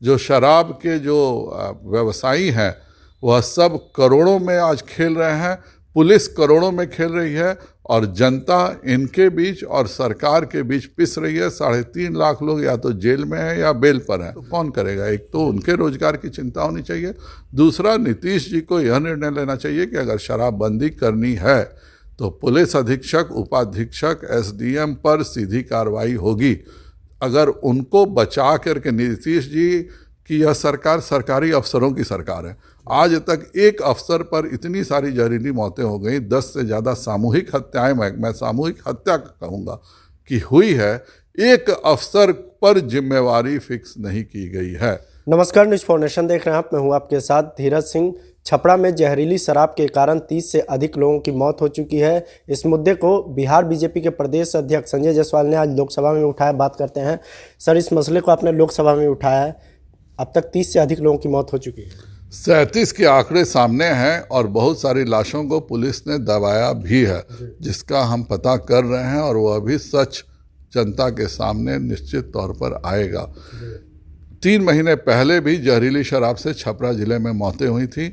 जो शराब के जो व्यवसायी हैं वह सब करोड़ों में आज खेल रहे हैं, पुलिस करोड़ों में खेल रही है और जनता इनके बीच और सरकार के बीच पिस रही है। 3.5 लाख लोग या तो जेल में हैं या बेल पर हैं, तो कौन करेगा? एक तो उनके रोजगार की चिंता होनी चाहिए, दूसरा नीतीश जी को यह निर्णय लेना चाहिए कि अगर शराबबंदी करनी है तो पुलिस अधीक्षक, उपाधीक्षक, एसडीएम पर सीधी कार्रवाई होगी। अगर उनको बचा करके, नीतीश जी की यह सरकार सरकारी अफसरों की सरकार है, आज तक एक अफसर पर इतनी सारी जहरीली मौतें हो गई, 10 से ज़्यादा सामूहिक हत्याएं, मैं सामूहिक हत्या कहूँगा कि हुई है, एक अफसर पर जिम्मेवारी फिक्स नहीं की गई है। नमस्कार, न्यूज़ फाउंडेशन देख रहे हैं आप, मैं हूं आपके साथ धीरज सिंह। छपरा में जहरीली शराब के कारण 30 से अधिक लोगों की मौत हो चुकी है। इस मुद्दे को बिहार बीजेपी के प्रदेश अध्यक्ष संजय जायसवाल ने आज लोकसभा में उठाया। बात करते हैं सर, इस मसले को आपने लोकसभा में उठाया है, अब तक 30 से अधिक लोगों की मौत हो चुकी है। 37 के आंकड़े सामने हैं और बहुत सारी लाशों को पुलिस ने दबाया भी है, जिसका हम पता कर रहे हैं और वह भी सच जनता के सामने निश्चित तौर पर आएगा। 3 महीने पहले भी जहरीली शराब से छपरा जिले में मौतें हुई थी।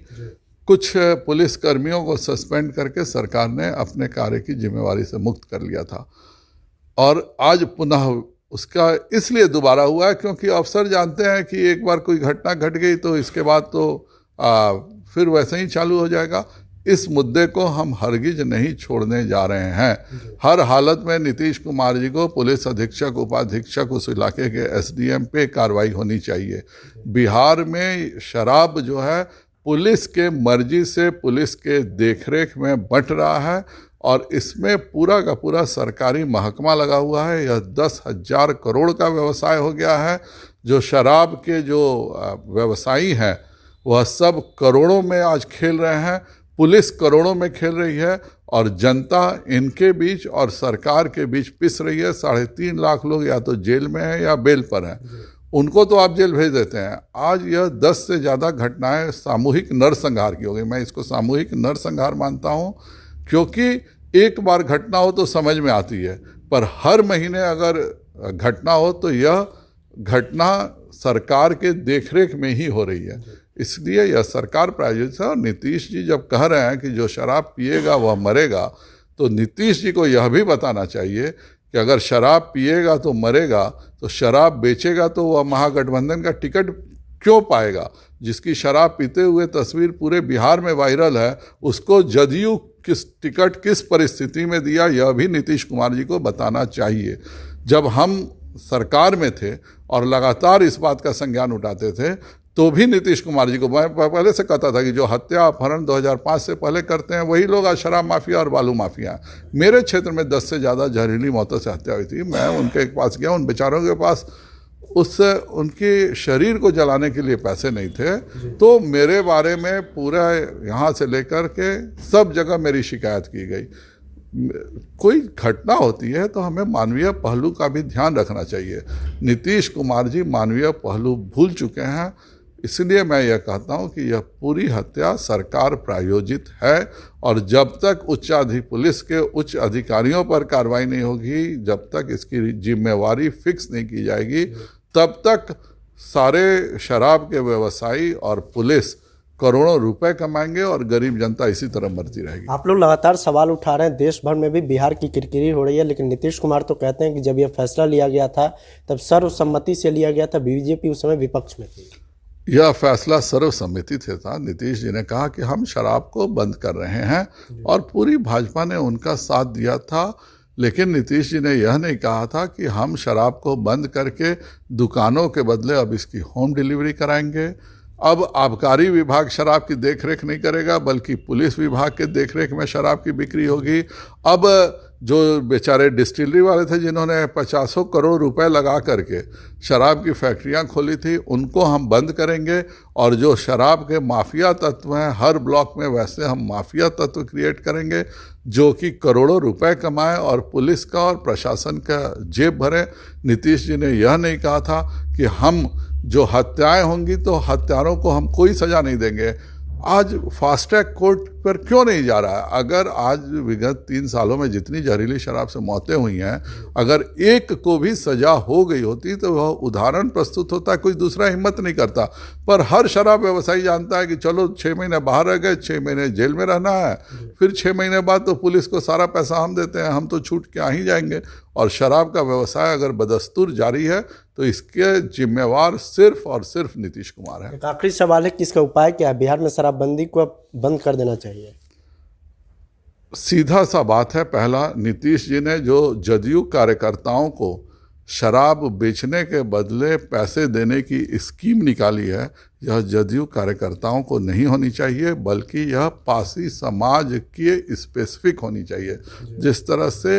कुछ पुलिस कर्मियों को सस्पेंड करके सरकार ने अपने कार्य की जिम्मेवारी से मुक्त कर लिया था और आज पुनः उसका इसलिए दोबारा हुआ है क्योंकि अफसर जानते हैं कि एक बार कोई घटना घट गई तो इसके बाद तो फिर वैसे ही चालू हो जाएगा। इस मुद्दे को हम हरगिज नहीं छोड़ने जा रहे हैं। हर हालत में नीतीश कुमार जी को पुलिस अधीक्षक, उपाधीक्षक, उस इलाके के एसडीएम पे कार्रवाई होनी चाहिए। बिहार में शराब जो है पुलिस के मर्जी से, पुलिस के देखरेख में बंट रहा है और इसमें पूरा का पूरा सरकारी महकमा लगा हुआ है। यह 10,000 करोड़ का व्यवसाय हो गया है। जो शराब के जो व्यवसायी हैं वह सब करोड़ों में आज खेल रहे हैं, पुलिस करोड़ों में खेल रही है और जनता इनके बीच और सरकार के बीच पिस रही है। 3.5 लाख लोग या तो जेल में हैं या बेल पर हैं, उनको तो आप जेल भेज देते हैं। आज यह 10 से ज़्यादा घटनाएं सामूहिक नरसंहार की हो गई। मैं इसको सामूहिक नरसंहार मानता हूँ क्योंकि एक बार घटना हो तो समझ में आती है, पर हर महीने अगर घटना हो तो यह घटना सरकार के देखरेख में ही हो रही है। इसलिए यह सरकार प्रायोजित है और नीतीश जी जब कह रहे हैं कि जो शराब पिएगा वह मरेगा, तो नीतीश जी को यह भी बताना चाहिए कि अगर शराब पिएगा तो मरेगा, तो शराब बेचेगा तो वह महागठबंधन का टिकट क्यों पाएगा? जिसकी शराब पीते हुए तस्वीर पूरे बिहार में वायरल है, उसको जदयू किस टिकट किस परिस्थिति में दिया, यह भी नीतीश कुमार जी को बताना चाहिए। जब हम सरकार में थे और लगातार इस बात का संज्ञान उठाते थे तो भी नीतीश कुमार जी को मैं पहले से कहता था कि जो हत्या अपहरण 2005 से पहले करते हैं वही लोग आज शराब माफिया और बालू माफिया हैं। मेरे क्षेत्र में 10 से ज़्यादा जहरीली मौतों से हत्या हुई थी। मैं उनके पास गया, उन बेचारों के पास उससे उनके शरीर को जलाने के लिए पैसे नहीं थे, तो मेरे बारे में पूरा यहाँ से लेकर के सब जगह मेरी शिकायत की गई। कोई घटना होती है तो हमें मानवीय पहलू का भी ध्यान रखना चाहिए। नीतीश कुमार जी मानवीय पहलू भूल चुके हैं, इसलिए मैं यह कहता हूं कि यह पूरी हत्या सरकार प्रायोजित है और जब तक पुलिस के उच्च अधिकारियों पर कार्रवाई नहीं होगी, जब तक इसकी जिम्मेवारी फिक्स नहीं की जाएगी, तब तक सारे शराब के व्यवसायी और पुलिस करोड़ों रुपए कमाएंगे और गरीब जनता इसी तरह मरती रहेगी। आप लोग लगातार सवाल उठा रहे हैं, देश भर में भी बिहार की किरकिरी हो रही है, लेकिन नीतीश कुमार तो कहते हैं कि जब यह फैसला लिया गया था तब सर्वसम्मति से लिया गया था, बीजेपी उस समय विपक्ष में थी। यह फैसला सर्वसम्मति से था। नीतीश जी ने कहा कि हम शराब को बंद कर रहे हैं और पूरी भाजपा ने उनका साथ दिया था, लेकिन नीतीश जी ने यह नहीं कहा था कि हम शराब को बंद करके दुकानों के बदले अब इसकी होम डिलीवरी कराएंगे। अब आबकारी विभाग शराब की देखरेख नहीं करेगा, बल्कि पुलिस विभाग के देखरेख में शराब की बिक्री होगी। अब जो बेचारे डिस्टिलरी वाले थे जिन्होंने 50 करोड़ रुपए लगा करके शराब की फैक्ट्रियां खोली थी, उनको हम बंद करेंगे और जो शराब के माफिया तत्व हैं हर ब्लॉक में, वैसे हम माफिया तत्व क्रिएट करेंगे जो कि करोड़ों रुपए कमाए और पुलिस का और प्रशासन का जेब भरे। नीतीश जी ने यह नहीं कहा था कि हम जो हत्याएं होंगी तो हत्यारों को हम कोई सजा नहीं देंगे। आज फास्ट ट्रैक कोर्ट पर क्यों नहीं जा रहा है? अगर आज विगत 3 सालों में जितनी जहरीली शराब से मौतें हुई हैं, अगर एक को भी सजा हो गई होती तो वह उदाहरण प्रस्तुत होता, कोई दूसरा हिम्मत नहीं करता। पर हर शराब व्यवसायी जानता है कि चलो 6 महीने बाहर रह गए, 6 महीने जेल में रहना है, फिर 6 महीने बाद तो पुलिस को सारा पैसा हम देते हैं, हम तो छूट के आ ही जाएंगे। और शराब का व्यवसाय अगर बदस्तूर जारी है तो इसके जिम्मेवार सिर्फ और सिर्फ नीतीश कुमार है। एक आखिरी सवाल है कि इसका उपाय क्या है? बिहार में शराबबंदी को अब बंद कर देना चाहिए। सीधा सा बात है, पहला, नीतीश जी ने जो जदयू कार्यकर्ताओं को शराब बेचने के बदले पैसे देने की स्कीम निकाली है, यह जदयू कार्यकर्ताओं को नहीं होनी चाहिए, बल्कि यह पासी समाज की स्पेसिफिक होनी चाहिए। जिस तरह से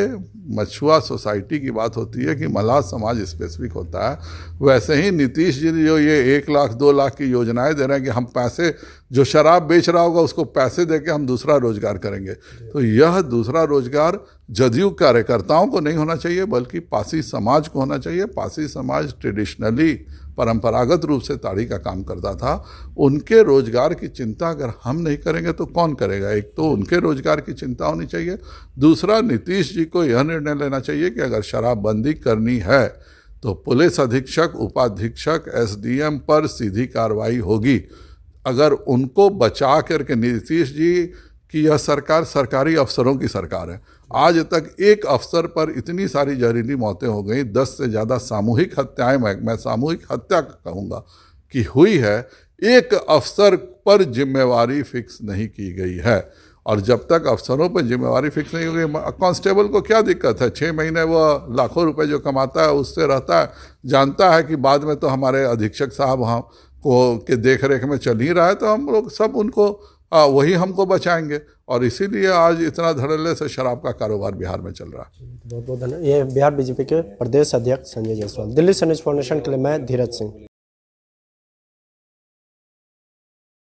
मछुआ सोसाइटी की बात होती है कि मल्लाह समाज स्पेसिफिक होता है, वैसे ही नीतीश जी जो ये 1 लाख 2 लाख की योजनाएं दे रहे हैं कि हम पैसे, जो शराब बेच रहा होगा उसको पैसे देके हम दूसरा रोजगार करेंगे, तो यह दूसरा रोजगार जदयू कार्यकर्ताओं को नहीं होना चाहिए, बल्कि पासी समाज को होना चाहिए। पासी समाज ट्रेडिशनली, परंपरागत रूप से ताड़ी का काम करता था। उनके रोजगार की चिंता अगर हम नहीं करेंगे तो कौन करेगा? एक तो उनके रोजगार की चिंता होनी चाहिए, दूसरा नीतीश जी को यह निर्णय लेना चाहिए कि अगर शराबबंदी करनी है तो पुलिस अधीक्षक, उपाधीक्षक, एसडीएम पर सीधी कार्रवाई होगी। अगर उनको बचा करके, नीतीश जी की यह सरकार सरकारी अफसरों की सरकार है, आज तक एक अफसर पर इतनी सारी जहरीली मौतें हो गई, 10 से ज़्यादा सामूहिक हत्याएं, मैं सामूहिक हत्या कहूँगा कि हुई है, एक अफसर पर जिम्मेवारी फिक्स नहीं की गई है। और जब तक अफसरों पर जिम्मेवारी फिक्स नहीं होगी, कांस्टेबल को क्या दिक्कत है? 6 महीने वह लाखों रुपए जो कमाता है उससे रहता है, जानता है कि बाद में तो हमारे अधीक्षक साहब हम को के देख रेख में चल ही रहा है, तो हम लोग सब उनको वही हमको बचाएंगे। और इसीलिए आज इतना धड़ल्ले से शराब का कारोबार बिहार में चल रहा है। बहुत बहुत धन्यवाद। ये बिहार बीजेपी के प्रदेश अध्यक्ष संजय जायसवाल। दिल्ली से न्यूज़ फाउंडेशन के लिए मैं धीरज सिंह।